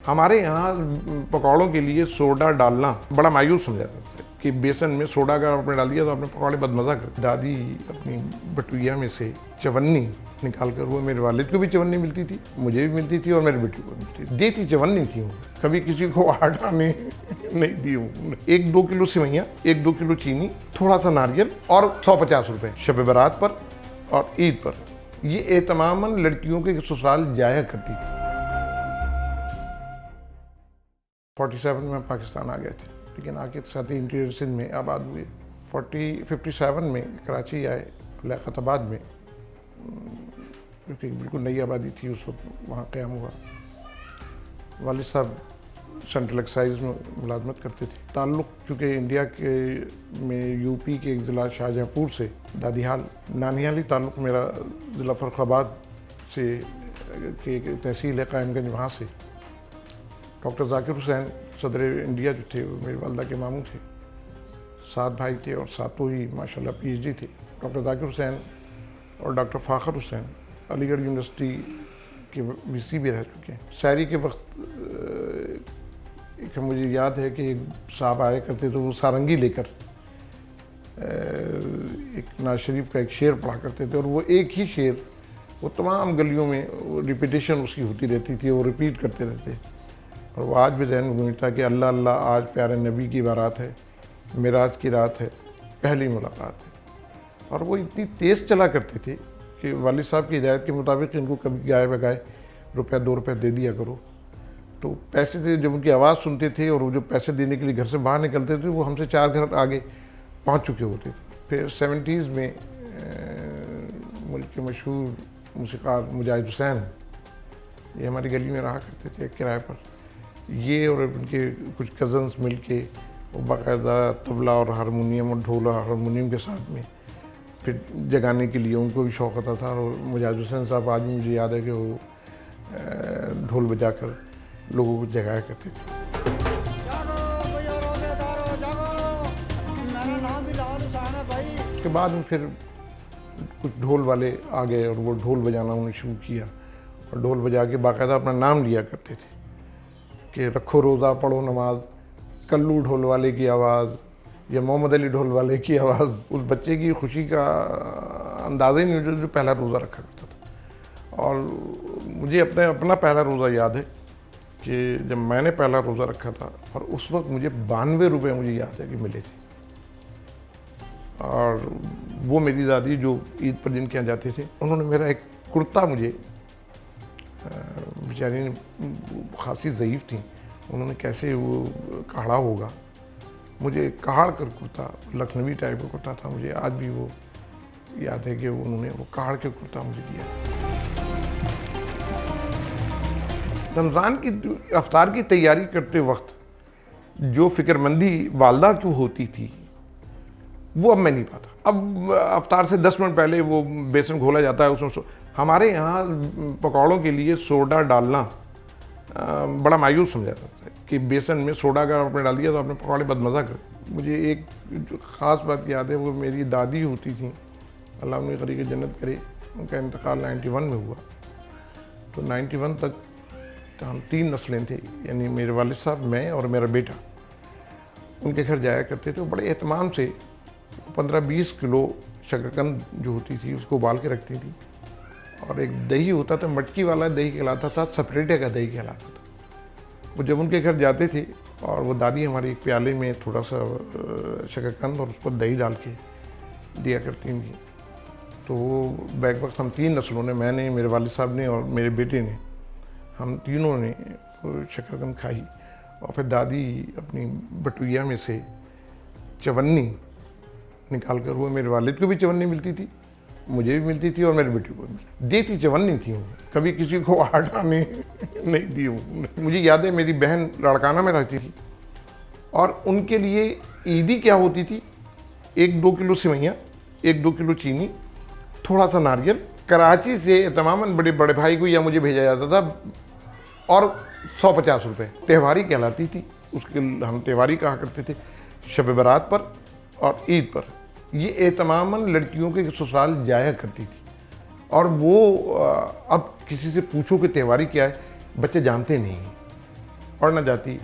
हमारे यहाँ पकौड़ों के लिए सोडा डालना बड़ा मायूस समझा जाता है कि बेसन में सोडा अगर आपने डाल दिया तो आपने पकौड़े बदमज़ा कर। दादी अपनी बटुइया में से चवन्नी निकाल कर, वो मेरे वालिद को भी चवन्नी मिलती थी, मुझे भी मिलती थी और मेरे बेटी को मिलती थी। देती चवन्नी थी हूँ, कभी किसी को आटा नहीं दी हूँ। 1-2 किलो सिवैयाँ, 1-2 किलो चीनी, थोड़ा सा नारियल और 150 रुपये शब बारात पर और ईद पर। ये एहतमामन लड़कियों के ससुराल जाया करती थी। 47 में पाकिस्तान आ गए थे, लेकिन आके साथ ही इंटीरियर सिंध में आबाद हुए। 57 में कराची आए, लियाकताबाद में, क्योंकि बिल्कुल नई आबादी थी उस वक्त, वहाँ क़याम हुआ। वालिद साहब सेंट्रल एक्साइज में मुलाजमत करते थे। ताल्लुक़ चूँकि इंडिया के में यूपी के एक ज़िला शाहजहाँपुर से दादीहाल, नानिहाली ताल्लुक़ मेरा ज़िला फ़र्रुखाबाद से के तहसील है कायमगंज, वहाँ से। डॉक्टर ज़ाकिर हुसैन सदर इंडिया जो थे, वो मेरी वालदा के मामू थे। 7 भाई थे और सातों ही माशाल्लाह PhD थे। डॉक्टर ज़ाकिर हुसैन और डॉक्टर फ़ाखर हुसैन अलीगढ़ यूनिवर्सिटी के VC भी रह चुके हैं। शायरी के वक्त एक मुझे याद है कि एक साहब आया करते तो वो सारंगी लेकर एक नवाज शरीफ का एक शेर पढ़ा करते थे, और वो एक ही शेर वो तमाम गलियों में रिपीटेशन उसकी होती रहती थी, वो रिपीट करते रहते। और वो आज भी जहन में गूंजता कि अल्लाह अल्लाह आज प्यारे नबी की बारात है, मिराज की रात है, पहली मुलाकात है। और वो इतनी तेज़ चला करते थे कि वालिद साहब की हिदायत के मुताबिक इनको कभी गाय बगाए ₹1-2 दे दिया करो। तो पैसे थे, जब उनकी आवाज़ सुनते थे और वो जो पैसे देने के लिए घर से बाहर निकलते थे, वो हमसे 4 घर आगे पहुंच चुके होते थे। फिर 70s में मुल्क के मशहूर मूसीकार मुजाहिद हुसैन, ये हमारी गली में रहा करते थे किराए पर। ये और उनके कुछ कज़न्स मिल के वो बाकायदा तबला और हारमोनियम और ढोल और हारमोनियम के साथ में फिर जगाने के लिए उनको भी शौक़ आता था। और मुजाहिद हुसैन साहब आज भी मुझे याद है कि वो ढोल बजाकर लोगों को जगाया करते थे। उसके बाद में फिर कुछ ढोल वाले आ गए और वो ढोल बजाना उन्होंने शुरू किया, और ढोल बजा के बाकायदा अपना नाम लिया करते थे कि रखो रोज़ा पढ़ो नमाज, कल्लू ढोल वाले की आवाज़ या मोहम्मद अली ढोल वाले की आवाज़। उस बच्चे की खुशी का अंदाज़ा ही नहीं जो पहला रोज़ा रखा करता था। और मुझे अपना पहला रोज़ा याद है कि जब मैंने पहला रोज़ा रखा था, और उस वक्त मुझे 92 रुपये मुझे याद है कि मिले थे। और वो मेरी दादी जो ईद पर जिनके यहाँ जाते थे, उन्होंने मेरा एक कुर्ता, मुझे बेचारी खासी ज़ईफ़ थी, उन्होंने कैसे वो काढ़ा होगा, मुझे काढ़ कर कुर्ता, लखनवी टाइप का कुर्ता था, मुझे आज भी वो याद है कि उन्होंने वो काढ़ के कुर्ता मुझे दिया। रमज़ान की अफ्तार की तैयारी करते वक्त जो फ़िक्रमंदी वालदा की होती थी, वो अब मैं नहीं पाता। अब अफ्तार से 10 मिनट पहले वो बेसन घोला जाता है, उसमें हमारे यहाँ पकौड़ों के लिए सोडा डालना बड़ा मायूस समझा जाता है कि बेसन में सोडा अगर आपने डाल दिया तो आपने पकौड़े बदमज़ा कर। मुझे एक जो ख़ास बात याद है, वो मेरी दादी होती थी, अल्लाह उन्हें ग़रीक़ जन्नत करे, उनका इंतकाल 91 में हुआ। तो 91 तक तो हम 3 नस्लें थे, यानी मेरे वालिद साहब, मैं और मेरा बेटा, उनके घर जाया करते थे। बड़े एहतमाम से 15-20 किलो शकरकंद जो होती थी उसको उबाल के रखती थी, और एक दही होता था, मटकी वाला दही कहलाता था, सेपरेटे का दही कहलाता था। वो जब उनके घर जाते थे और वो दादी हमारी एक प्याले में थोड़ा सा शकरकंद और उस पर दही डाल के दिया करती थी। तो वो बैक वक्त हम 3 नस्लों ने, मैंने, मेरे वालिद साहब ने और मेरे बेटे ने, हम तीनों ने शकरकंद खाई। और फिर दादी अपनी बटुइया में से चवन्नी निकाल कर, वो मेरे वालिद को भी चवन्नी मिलती थी, मुझे भी मिलती थी और मेरे बेटे को भी देती चवन्नी थी हूँ, कभी किसी को आटा नहीं दी हूँ। मुझे याद है मेरी बहन लड़काना में रहती थी, और उनके लिए ईदी क्या होती थी, 1-2 किलो सिवैयाँ, 1-2 किलो चीनी, थोड़ा सा नारियल, कराची से तमामन बड़े बड़े भाई को या मुझे भेजा जाता था, और 150 रुपये त्यौहारी कहलाती थी, उसके हम त्यौहारी कहा करते थे, शब बारात पर और ईद पर। ये एहतमामन लड़कियों के ससुराल जाया करती थी, और वो अब किसी से पूछो कि त्यौहारी क्या है, बच्चे जानते नहीं हैं। और ना जाती।